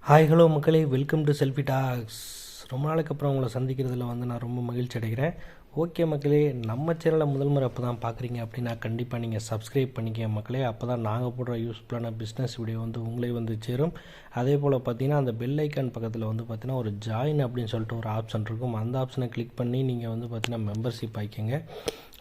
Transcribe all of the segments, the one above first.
Hi hello மக்களே, welcome to selfie tax. ரொம்ப நாளைக்கு அப்புறம் உங்களை சந்திக்கிறதுல நான் ரொம்ப மகிழ்ச்சி அடைகிறேன். ஓகே மக்களே, நம்ம சேனலை முதல் முறை அப்போ தான் பார்க்குறீங்க அப்படின்னா கண்டிப்பாக நீங்கள் சப்ஸ்கிரைப் பண்ணிக்க மக்களே. அப்போ தான் நாங்கள் போடுற யூஸ்ஃபுல்லான பிஸ்னஸ் வீடியோ உங்களை சேரும். அதே போல் பார்த்தீங்கன்னா அந்த பெல் ஐக்கான் பக்கத்தில் பார்த்தீங்கன்னா ஒரு ஜாயின் அப்படின்னு சொல்லிட்டு ஒரு ஆப்ஷன் இருக்கும். அந்த ஆப்ஷனை கிளிக் பண்ணி நீங்கள் பார்த்தீங்கன்னா மெம்பர்ஷிப் ஆகிக்கங்க.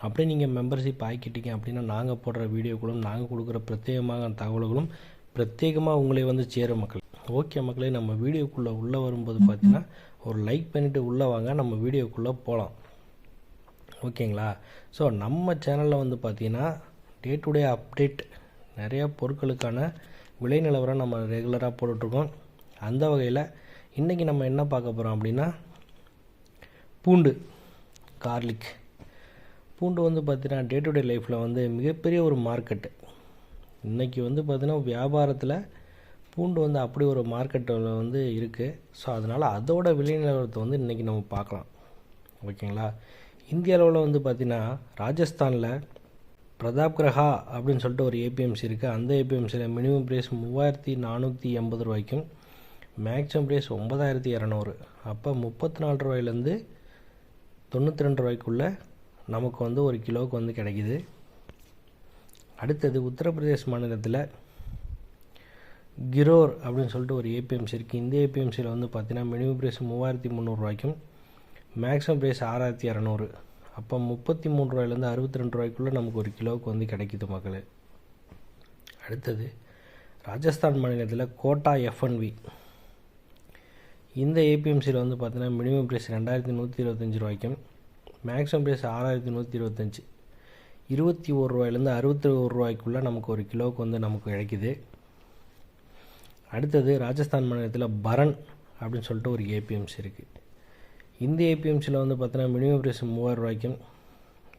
அப்படியே நீங்கள் மெம்பர்ஷிப் ஆக்கிட்டீங்க அப்படின்னா நாங்கள் போடுற வீடியோக்களும் நாங்கள் கொடுக்குற பிரத்யேகமான தகவல்களும் பிரத்யேகமாக உங்களை சேரும் மக்கள். ஓகே மக்களே, நம்ம வீடியோக்குள்ளே உள்ளே வரும்போது பார்த்தீங்கன்னா ஒரு லைக் பண்ணிவிட்டு உள்ளே வாங்க, நம்ம வீடியோக்குள்ளே போகலாம். ஓகேங்களா? ஸோ நம்ம சேனலில் பார்த்தீங்கன்னா டே டு டே அப்டேட் நிறையா பொருட்களுக்கான விலை நிலவரம் நம்ம ரெகுலராக போட்டுட்ருக்கோம். அந்த வகையில் இன்றைக்கி நம்ம என்ன பார்க்க போகிறோம் அப்படின்னா பூண்டு, கார்லிக். பூண்டு பார்த்தீங்கன்னா டே டு டே லைஃப்பில் மிகப்பெரிய ஒரு மார்க்கெட்டு. இன்றைக்கி பார்த்தீங்கன்னா வியாபாரத்தில் பூண்டு அப்படி ஒரு மார்க்கெட்டில் இருக்குது. ஸோ அதனால் அதோட விலை நிலவரத்தை இன்றைக்கி நம்ம பார்க்கலாம். ஓகேங்களா? இந்திய அளவில் பார்த்திங்கன்னா ராஜஸ்தானில் பிரதாப்கிரஹா அப்படின்னு சொல்லிட்டு ஒரு ஏபிஎம்சி இருக்குது. அந்த ஏபிஎம்சியில் மினிமம் ப்ரைஸ் 3480 ரூபாய்க்கும் மேக்ஸிமம் ப்ரைஸ் 9200. அப்போ 34 ரூபாயிலேருந்து 92 ரூபாய்க்குள்ளே நமக்கு ஒரு கிலோவுக்கு கிடைக்கிது. அடுத்தது உத்தரப்பிரதேஷ் மாநிலத்தில் கிரோர் அப்படின்னு சொல்லிட்டு ஒரு ஏபிஎம்சி இருக்குது. இந்த ஏபிஎம்சியில் பார்த்தீங்கன்னா மினிமம் ப்ரைஸ் 3300 ரூபாய்க்கும் மேக்ஸிமம் ப்ரைஸ் 6200. அப்போ 33 ரூபாயிலேருந்து 62 ரூபாய்க்குள்ளே நமக்கு ஒரு கிலோவுக்கு கிடைக்கிது மக்களே. அடுத்தது ராஜஸ்தான் மாநிலத்தில் கோட்டா எஃப்என்வி. இந்த ஏபிஎம்சியில் பார்த்தீங்கன்னா மினிமம் ப்ரைஸ் 2125 ரூபாய்க்கும் மேக்ஸிமம் ப்ரைஸ் 6125. 21 ரூபாயிலேருந்து 61 ரூபாய்க்குள்ளே நமக்கு ஒரு கிலோவுக்கு நமக்கு கிடைக்கிது. அடுத்தது ராஜஸ்தான் மாநிலத்தில் பரன் அப்படின்னு சொல்லிட்டு ஒரு ஏபிஎம்சி இருக்குது. இந்த ஏபிஎம்சியில் பார்த்தீங்கன்னா மினிமம் ப்ரைஸ் 3000 ரூபாய்க்கும்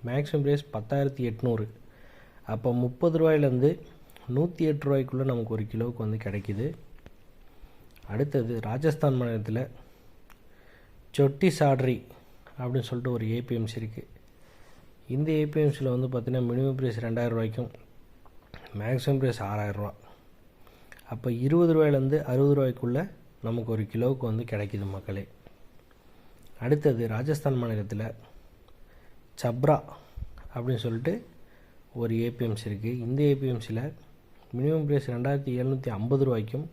மேக்ஸிமம் ப்ரைஸ் 10800. அப்போ 30 ரூபாயிலேருந்து 108 ரூபாய்க்குள்ளே நமக்கு ஒரு கிலோவுக்கு கிடைக்கிது. அடுத்தது ராஜஸ்தான் மாநிலத்தில் சொட்டி சாட்ரி அப்படின்னு சொல்லிட்டு ஒரு ஏபிஎம்சி இருக்குது. இந்த ஏபிஎம்சியில் பார்த்தீங்கன்னா மினிமம் ப்ரைஸ் 2000 ரூபாய்க்கும் மேக்ஸிமம் ப்ரைஸ் 6000 ரூபா. அப்போ 20 ரூபாயிலேருந்து 60 ரூபாய்க்குள்ளே நமக்கு ஒரு கிலோவுக்கு கிடைக்கிது மக்களே. அடுத்தது ராஜஸ்தான் மாநிலத்தில் சப்ரா அப்படின்னு சொல்லிட்டு ஒரு ஏபிஎம்சி இருக்குது. இந்த ஏபிஎம்சியில் மினிமம் ப்ரைஸ் 2750 ரூபாய்க்கும்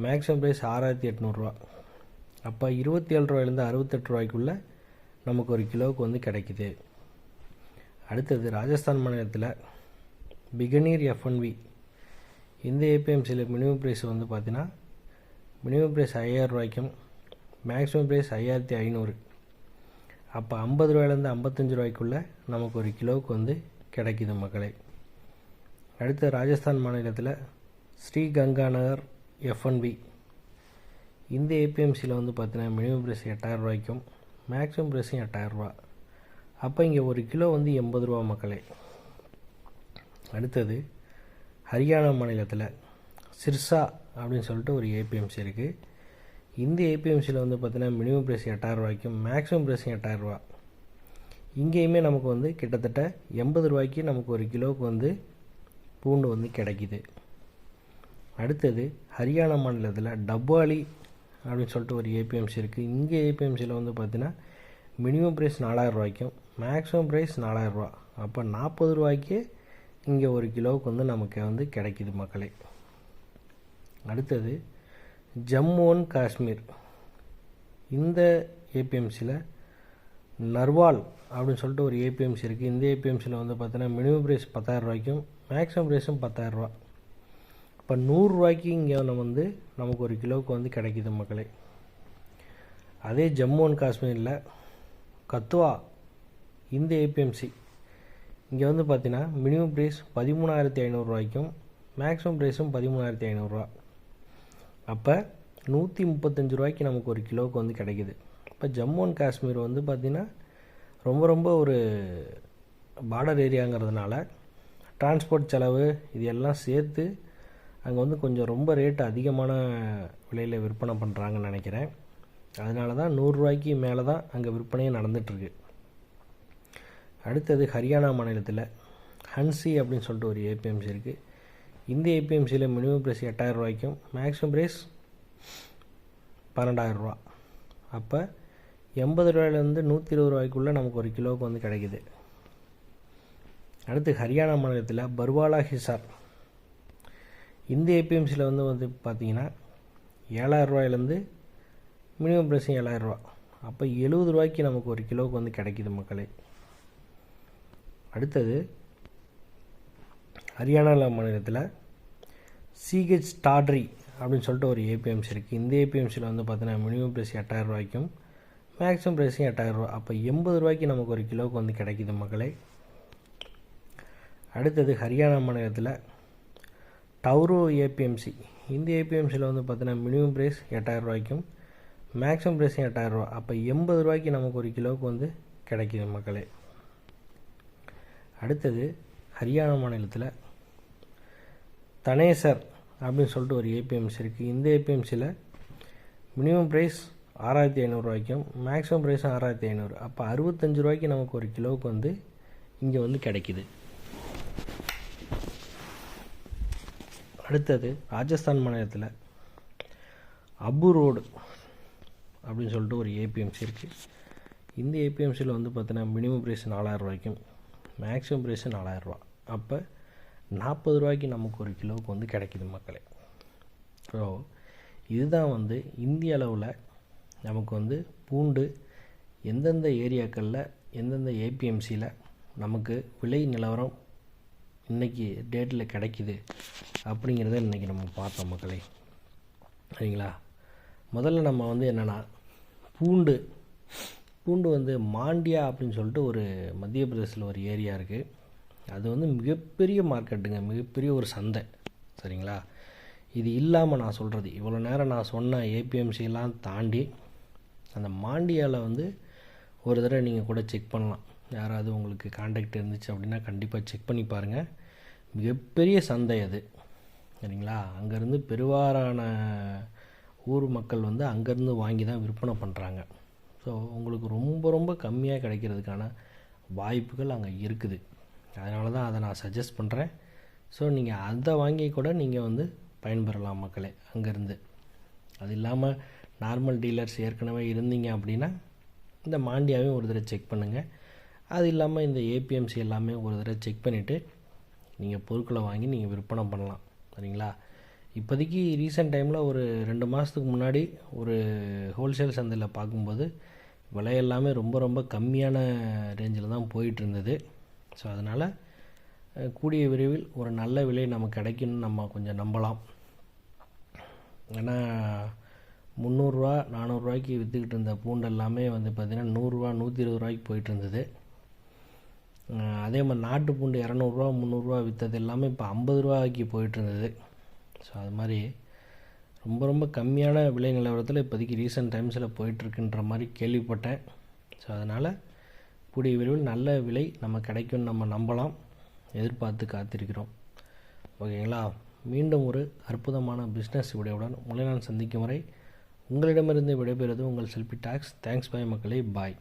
மேக்ஸிமம் ப்ரைஸ் 6800 ரூபா. அப்போ 27 ரூபாயிலேருந்து 68 ரூபாய்க்குள்ளே நமக்கு ஒரு கிலோவுக்கு கிடைக்கிது. அடுத்தது ராஜஸ்தான் மாநிலத்தில் பிகனீர் எஃப்என்வி. இந்த ஏபிஎம்சியில் மினிமம் ப்ரைஸ் பார்த்தீங்கன்னா மினிமம் ப்ரைஸ் 5000 ரூபாய்க்கும் மேக்ஸிமம் ப்ரைஸ் 5500. அப்போ 50 ரூபாயிலேருந்து 55 ரூபாய்க்குள்ளே நமக்கு ஒரு கிலோவுக்கு கிடைக்கிது மக்களே. அடுத்த ராஜஸ்தான் மாநிலத்தில் ஸ்ரீ கங்காநகர் எஃப்என்பி. இந்த ஏபிஎம்சியில் பார்த்தீங்கன்னா மினிமம் ப்ரைஸ் 8000 ரூபாய்க்கும் மேக்ஸிமம் ப்ரைஸும் 8000 ரூபா. அப்போ இங்கே ஒரு கிலோ 80 ரூபா மக்களே. அடுத்தது ஹரியானா மாநிலத்தில் சிர்சா அப்படின்னு சொல்லிட்டு ஒரு ஏபிஎம்சி இருக்குது. இந்த ஏபிஎம்சியில் பார்த்தீங்கன்னா மினிமம் ப்ரைஸ் 8000 ரூபாய்க்கும் மேக்ஸிமம் ப்ரைஸும் 8000 ரூபா. இங்கேயுமே நமக்கு கிட்டத்தட்ட 80 ரூபாய்க்கு நமக்கு ஒரு கிலோவுக்கு பூண்டு கிடைக்கிது. அடுத்தது ஹரியானா மாநிலத்தில் டப்பாலி அப்படின்னு சொல்லிட்டு ஒரு ஏபிஎம்சி இருக்குது. இங்கே ஏபிஎம்சியில் பார்த்தீங்கன்னா மினிமம் ப்ரைஸ் 4000 ரூபாய்க்கும் மேக்ஸிமம் ப்ரைஸ் 4000 ரூபா. அப்போ 40 ரூபாய்க்கு இங்கே ஒரு கிலோவுக்கு நமக்கு கிடைக்கிது மக்களே. அடுத்தது ஜம்மு அண்ட் காஷ்மீர். இந்த ஏபிஎம்சியில் நர்வால் அப்படின்னு சொல்லிட்டு ஒரு ஏபிஎம்சி இருக்குது. இந்த ஏபிஎம்சியில் பார்த்தீங்கன்னா மினிமம் ப்ரைஸ் 10000 ரூபாய்க்கும் மேக்ஸிமம் ப்ரைஸும் 10000 ரூபா. இப்போ 100 ரூபாய்க்கு இங்கே நமக்கு ஒரு கிலோவுக்கு கிடைக்கிது மக்களே. அதே ஜம்மு அண்ட் காஷ்மீரில் கத்வா இந்த ஏபிஎம்சி இங்கே பார்த்தீங்கன்னா மினிமம் ப்ரைஸ் 13500 ரூபாய்க்கும் மேக்ஸிமம் ப்ரைஸும் 13500 ரூபா. அப்போ 135 ரூபாய்க்கு நமக்கு ஒரு கிலோவுக்கு கிடைக்கிது. இப்போ ஜம்மு அண்ட் காஷ்மீர் பார்த்திங்கன்னா ரொம்ப ஒரு பார்டர் ஏரியாங்கிறதுனால டிரான்ஸ்போர்ட் செலவு இது எல்லாம் சேர்த்து அங்கே கொஞ்சம் ரொம்ப ரேட்டு அதிகமான விலையில் விற்பனை பண்ணுறாங்கன்னு நினைக்கிறேன். அதனால தான் 100 ரூபாய்க்கு மேலே தான் அங்கே விற்பனையே நடந்துகிட்ருக்கு. அடுத்தது ஹரியானா மாநிலத்தில் ஹன்சி அப்படின்னு சொல்லிட்டு ஒரு ஏபிஎம்சி இருக்குது. இந்த ஏபிஎம்சியில் மினிமம் ப்ரைஸ் 8000 ரூபாய்க்கும் மேக்ஸிமம் ப்ரைஸ் 12,000 ரூபா. அப்போ 80 ரூபாயிலேருந்து 120 ரூபாய்க்குள்ளே நமக்கு ஒரு கிலோவுக்கு வந்து கிடைக்குது. அடுத்து ஹரியானா மாநிலத்தில் பர்வாலா ஹிசார் இந்த ஏபிஎம்சியில் வந்து பார்த்திங்கன்னா 7,000 ரூபாயிலேருந்து மினிமம் ப்ரைஸும் 7,000 ரூபா. அப்போ 70 ரூபாய்க்கு நமக்கு ஒரு கிலோவுக்கு வந்து கிடைக்கிது மக்களே. அடுத்தது ஹரியானா மாநிலத்தில் சிஹெச் டாட்ரி அப்படின்னு சொல்லிட்டு ஒரு ஏபிஎம்சி இருக்குது. இந்த ஏபிஎம்சியில் வந்து பார்த்தீங்கன்னா மினிமம் ப்ரைஸ் 8,000 ரூபாய்க்கும் மேக்ஸிமம் ப்ரைஸும் 8,000 ரூபா. அப்போ 80 ரூபாய்க்கு நமக்கு ஒரு கிலோவுக்கு வந்து கிடைக்கிது மக்களே. அடுத்தது ஹரியானா மாநிலத்தில் டவுரோ ஏபிஎம்சி இந்த ஏபிஎம்சியில் வந்து பார்த்தீங்கன்னா மினிமம் ப்ரைஸ் 8,000 ரூபாய்க்கும் மேக்ஸிமம் ப்ரைஸும் 8,000 ரூபா. அப்போ 80 ரூபாய்க்கு நமக்கு ஒரு கிலோவுக்கு வந்து கிடைக்கிது மக்களே. அடுத்தது ஹரியானா மாநிலத்தில் தனேசர் அப்படின்னு சொல்லிட்டு ஒரு ஏபிஎம்சி இருக்குது. இந்த ஏபிஎம்சியில் மினிமம் ப்ரைஸ் 6,500 ரூபாய்க்கும் மேக்ஸிமம் ப்ரைஸும் 6,500. அப்போ 65 ரூபாய்க்கு நமக்கு ஒரு கிலோவுக்கு வந்து இங்கே வந்து கிடைக்கிது. அடுத்தது ராஜஸ்தான் மாநிலத்தில் அபு ரோடு அப்படின்னு சொல்லிட்டு ஒரு ஏபிஎம்சி இருக்குது. இந்த ஏபிஎம்சியில் வந்து பார்த்தீங்கன்னா மினிமம் ப்ரைஸ் 4,000 ரூபாய்க்கும் மேக்ஸிமம் ப்ரைஸு 4,000 ரூபா. அப்போ 40 ரூபாய்க்கு நமக்கு ஒரு கிலோவுக்கு வந்து கிடைக்கிது மக்களே. ஸோ இதுதான் வந்து இந்திய அளவில் நமக்கு வந்து பூண்டு எந்தெந்த ஏரியாக்களில் எந்தெந்த ஏபிஎம்சியில் நமக்கு விலை நிலவரம் இன்றைக்கி டேட்டில் கிடைக்கிது அப்படிங்கிறத இன்றைக்கி நம்ம பார்த்தோம் மக்களே. சரிங்களா? முதல்ல நம்ம வந்து என்னென்னா பூண்டு வந்து மாண்டியா அப்படின்னு சொல்லிட்டு ஒரு மத்திய பிரதேசத்தில் ஒரு ஏரியா இருக்குது. அது வந்து மிகப்பெரிய மார்க்கெட்டுங்க, மிகப்பெரிய ஒரு சந்தை. சரிங்களா? இது இல்லாமல் நான் சொல்கிறது இவ்வளோ நேரம் நான் சொன்ன ஏபிஎம்சியெல்லாம் தாண்டி அந்த மாண்டியாவில் வந்து ஒரு தடவை நீங்கள் கூட செக் பண்ணலாம். யாராவது உங்களுக்கு கான்டாக்ட் இருந்துச்சு அப்படின்னா கண்டிப்பாக செக் பண்ணி பாருங்கள். மிகப்பெரிய சந்தை அது. சரிங்களா? அங்கேருந்து பெருவாரான ஊர் மக்கள் வந்து அங்கேருந்து வாங்கி தான் விற்பனை பண்ணுறாங்க. ஸோ உங்களுக்கு ரொம்ப ரொம்ப கம்மியாக கிடைக்கிறதுக்கான வாய்ப்புகள் அங்கே இருக்குது. அதனால தான் அதை நான் சஜஸ்ட் பண்ணுறேன். ஸோ நீங்கள் அதை வாங்கி கூட நீங்கள் வந்து பயன்பெறலாம் மக்களே அங்கேருந்து. அது இல்லாமல் நார்மல் டீலர்ஸ் ஏற்கனவே இருந்தீங்க அப்படின்னா இந்த மாண்டியாவையும் ஒரு தடவை செக் பண்ணுங்கள். அது இல்லாமல் இந்த ஏபிஎம்சி எல்லாமே ஒரு தடவை செக் பண்ணிவிட்டு நீங்கள் பொருட்களை வாங்கி நீங்கள் விற்பனை பண்ணலாம். சரிங்களா? இப்போதைக்கு ரீசெண்ட் டைமில் ஒரு 2 மாதத்துக்கு முன்னாடி ஒரு ஹோல்சேல் சந்தையில் பார்க்கும்போது விலை எல்லாமே ரொம்ப ரொம்ப கம்மியான ரேஞ்சில் தான் போயிட்டு இருந்தது. ஸோ அதனால் கூடிய விரைவில் ஒரு நல்ல விலை நமக்கு கிடைக்குன்னு நம்ம கொஞ்சம் நம்பலாம். ஏன்னா 300 400 ரூபாய்க்கு விற்றுக்கிட்டு இருந்த பூண்டு எல்லாமே வந்து பார்த்திங்கன்னா 100 120 ரூபாய்க்கு போயிட்டு இருந்தது. அதே மாதிரி நாட்டு பூண்டு 200 300 விற்றது எல்லாமே இப்போ 50 ரூபாய்க்கு போயிட்டு இருந்தது. ஸோ அது மாதிரி ரொம்ப ரொம்ப கம்மியான விலை நிலவரத்தில் இப்போதைக்கு ரீசெண்ட் டைம்ஸில் போயிட்டுருக்குன்ற மாதிரி கேள்விப்பட்டேன். ஸோ அதனால் கூடிய விரைவில் நல்ல விலை நம்ம கிடைக்கும்னு நம்ம நம்பலாம், எதிர்பார்த்து காத்திருக்கிறோம். ஓகேங்களா? மீண்டும் ஒரு அற்புதமான பிஸ்னஸ் விடையுடன் உங்களை நான் சந்திக்கும் வரை உங்களிடமிருந்து விடைபெறுவது உங்கள் செல்ஃபி டாக்ஸ். தேங்க்ஸ் பாய் மக்களே, பாய்.